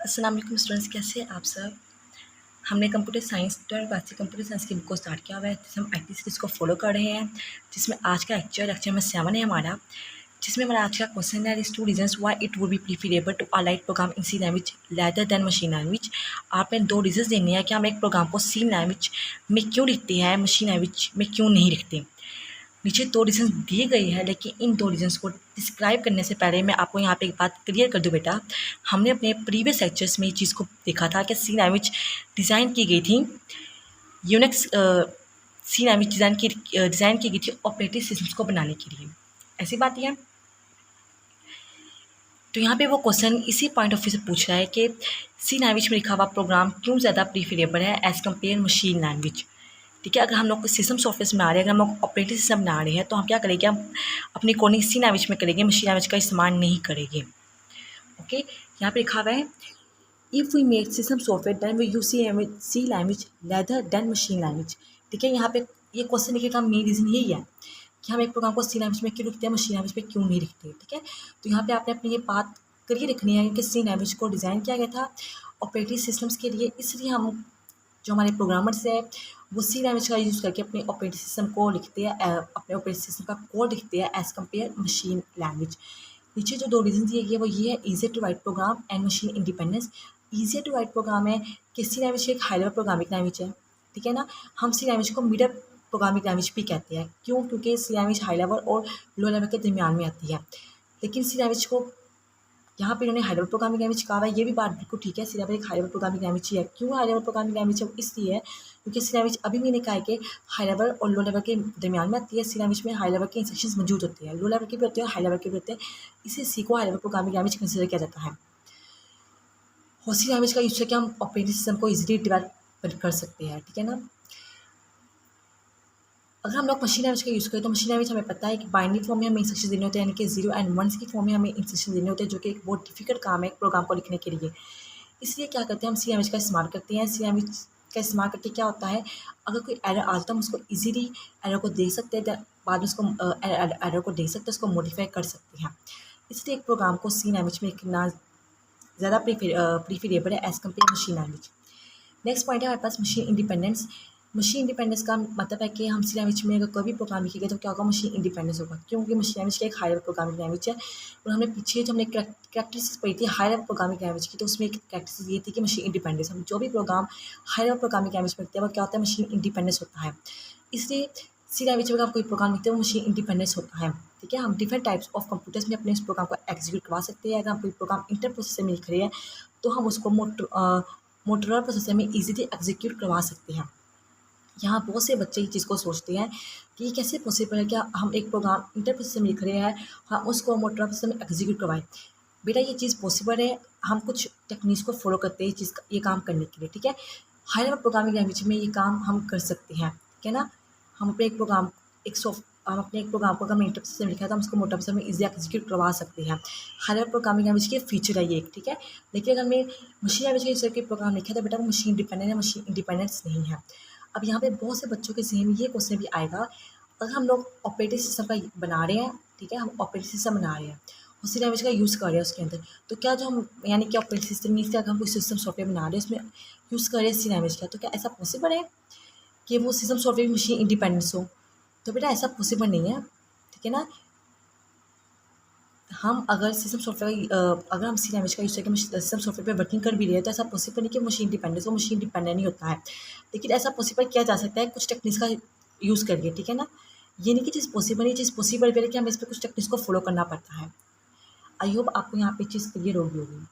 अस्सलाम वालेकुम स्टूडेंट्स, कैसे हैं आप सब। हमने कंप्यूटर साइंस 12 क्लास से कंप्यूटर साइंस की बुक को स्टार्ट किया हुआ है, जिसमें हम IT सीरीज़ को फॉलो कर रहे हैं, जिसमें आज का लेक्चर नंबर 7 है हमारा, जिसमें हमारा आज का क्वेश्चन है two reasons why it would be preferable to write program in C language rather than machine language. आपने 2 रीजंस देने हैं कि हम एक प्रोग्राम को सी लैंग्वेज में क्यों लिखते हैं, मशीन लैंग्वेज में क्यों नहीं लिखते। नीचे 2 रीज़न्स दिए गए हैं, लेकिन इन 2 रीज़न्स को डिस्क्राइब करने से पहले मैं आपको यहाँ पे एक बात क्लियर कर दूँ बेटा। हमने अपने प्रीवियस लेक्चर्स में ये चीज़ को देखा था कि सी लैंग्वेज डिज़ाइन की गई थी यूनिक्स सी लैंग्वेज डिज़ाइन की गई थी ऑपरेटिंग सिस्टम्स को बनाने के लिए। ऐसी बात है। तो यहाँ पे वो क्वेश्चन इसी पॉइंट ऑफ व्यू से पूछ रहा है कि सी लैंग्वेज में लिखा हुआ प्रोग्राम क्यों ज़्यादा प्रीफरेबल है एज़ कम्पेयर मशीन लैंग्वेज। ठीक है, अगर हम लोग सिस्टम सॉफ्टवेयर बना रहे हैं, अगर हम लोग ऑपरेटिंग सिस्टम बना रहे हैं, तो हम क्या करेंगे, हम अपनी कोडिंग सी लैंग्वेज में करेंगे, मशीन लैंग्वेज का इस्तेमाल नहीं करेंगे। ओके, यहाँ पे लिखा हुआ है if we make system software then we use C language rather than machine language. ठीक है, यहाँ पे ये क्वेश्चन लिखने का मेन रीज़न यही है कि हम एक प्रोग्राम को सी लैंग्वेज में क्यों लिखते हैं, मशीन लैंग्वेज में क्यों नहीं लिखते। ठीक है, तो यहाँ पे आपने अपनी ये बात क्लियर रखनी है कि सी लैंग्वेज को डिज़ाइन किया गया था ऑपरेटिंग सिस्टम्स के लिए, इसलिए हम जो हमारे प्रोग्रामर्स है वो सी लैंग्वेज का यूज़ करके अपने ऑपरेटिंग सिस्टम को लिखते हैं, अपने ऑपरेटिंग सिस्टम का कोड लिखते हैं एज़ कम्पेयर मशीन लैंग्वेज। नीचे जो 2 रीज़न दिए गए वो ये है easy to write program and machine independence. Easy to write program है कि सी लैंग्वेज एक हाई लेवल प्रोग्रामिंग लैंग्वेज है। ठीक है ना, हम सी लैंग्वेज को मिडल प्रोग्रामिंग लैंग्वेज भी कहते हैं। क्यों? क्योंकि सी लैंग्वेज हाई लेवल और लो लेवल के दरमियान में आती है। लेकिन सी लैंग्वेज को यहाँ पे इन्होंने हाई लेवल प्रोग्रामिंग लैंग्वेज कहा है, ये भी बात बिल्कुल ठीक है। सी लेवल एक हाई लेवल प्रोग्रामिंग लैंग्वेज ही है। क्यों हाई लेवल प्रोग्रामिंग लैंग्वेज है? इसलिए है क्योंकि सी लैंग्वेज अभी मैंने कहा है कि हाई लेवल और लो लेवल के दरमियान में आती है। सी लैंग्वेज में हाई लेवल के इंस्ट्रक्शंस मौजूद होते हैं, लो लेवल के भी होते हैं, हाई लेवल के भी होते हैं। इसे सी को high level programming language consider किया जाता है। और सी लैंग्वेज का यूज़ करके हम ऑपरेटिंग सिस्टम को ईजिली डेवलप कर सकते हैं। ठीक है ना, अगर हम लोग मशीन लैंग्वेज का यूज़ करें तो मशीन लैंग्वेज हमें पता है कि बाइनरी फॉर्म में हमें इंस्ट्रक्शन देने होते हैं, यानी कि 0 एंड 1 की फॉर्म में हमें इंस्ट्रक्शन देने होते हैं, जो कि एक बहुत डिफिकल्ट काम है एक प्रोग्राम को लिखने के लिए। इसलिए क्या करते हैं, हम सी लैंग्वेज का इस्तेमाल करते हैं। सी लैंग्वेज का इस्तेमाल करके क्या होता है, अगर कोई एरर आता है तो हम उसको ईजिली एरर को देख सकते हैं, बाद में उसको एरर को देख सकते हैं, उसको मॉडिफाई कर सकते हैं। इसलिए एक प्रोग्राम को सी लैंग्वेज में लिखना ज़्यादा प्रीफरेबल है as compare machine language. Next point है हमारे पास मशीन इंडिपेंडेंस। मशीन इंडिपेंडेंस का मतलब है कि हम सी लैंग्वेज में अगर कोई भी प्रोग्राम लिखेंगे तो क्या होगा, मशीन इंडिपेंडेंस होगा। क्योंकि मशीन लैंग्वेज का एक हाई लेवल प्रोग्रामिंग लैंग्वेज है। और हमने पीछे जो हमने कैरेक्टरिस्टिक्स पढ़ी थी हाई लेवल प्रोग्रामिंग लैंग्वेज की, तो उसमें एक कैरेक्टरिस्टिक्स ये थी कि मशीन इंडिपेंडेंस। हम जो भी program high level programming language में लिखते हैं वो क्या होता है, मशीन इंडिपेंडेंस होता है। इसलिए सी लैंग्वेज में अगर हम कोई प्रोग्राम लिखते हैं वो मशीन इंडिपेंडेंस होता है। ठीक है, हम डिफरेंट टाइप्स ऑफ कंप्यूटर्स में अपने इस प्रोग्राम को एग्जीक्यूट करवा सकते हैं। अगर हम कोई प्रोग्राम इंटर प्रोसेसर में लिख रहे हैं तो हम उसको मोटोरोला प्रोसेसर में ईजिली एग्जीक्यूट करवा सकते हैं। यहाँ बहुत से बच्चे ये चीज़ को सोचते हैं कि ये कैसे पॉसिबल है, क्या हम एक प्रोग्राम इंटर प्रोसेसर में लिख रहे हैं, हम उसको मोटोरोला प्रोसेसर में एग्जीक्यूट करवाएं। बेटा ये चीज़ पॉसिबल है, हम कुछ टेक्निक्स को फॉलो करते हैं ये काम करने के लिए। ठीक है, हाई लेवल प्रोग्रामिंग लैंग्वेज में ये काम हम कर सकते हैं। ठीक है ना, हम अपने एक प्रोग्राम हम अपने एक प्रोग्राम को अगर हमने इंटर प्रोसेसर में लिखा है तो हम उसको मोटोरोला प्रोसेसर में ईजी एग्जीक्यूट करवा सकते हैं। हाई लेवल प्रोग्रामिंग लैंग्वेज की फीचर है ये एक। ठीक है, लेकिन अगर मैं मशीन लैंग्वेज के यूज़ करके प्रोग्राम लिखा है तो बेटा वो मशीन डिपेंडेंट है, मशीन इंडिपेंडेंस नहीं है। अब यहाँ पे बहुत से बच्चों के ज़हन में ये क्वेश्चन भी आएगा, अगर हम लोग ऑपरेटिंग सिस्टम का बना रहे हैं, ठीक है, हम ऑपरेटिंग सिस्टम बना रहे हैं, उसी लैंग्वेज का यूज़ कर रहे हैं उसके अंदर, तो क्या जो हम यानी कि ऑपरेटिंग सिस्टम मीन्स कि अगर हम कोई सिस्टम सॉफ्टवेयर बना रहे हैं उसमें यूज़ कर रहे हैं इसी लैंग्वेज का, तो क्या ऐसा पॉसिबल है कि वो सिस्टम सॉफ्टवेयर मशीन इंडिपेंडेंस हो? तो बेटा ऐसा पॉसिबल नहीं है। ठीक है ना, हम अगर सिस्टम सॉफ्टवेयर अगर हम सी लैंग्वेज का यूज़ करके सिस्टम सॉफ्टवेयर पे वर्किंग कर भी रहे हैं तो ऐसा पॉसिबल नहीं कि मशीन डिपेंडेंस, वो मशीन डिपेंडेंट नहीं होता है। लेकिन ऐसा पॉसिबल किया जा सकता है कुछ टेक्निक्स का यूज़ करके। ठीक है ना, ये नहीं कि चीज़ पॉसिबल नहीं, चीज़ पॉसिबल भी है कि हमें इस पर कुछ टेक्निक्स को फॉलो करना पड़ता है। आई होप आपको यहाँ पे चीज़ क्लियर होगी।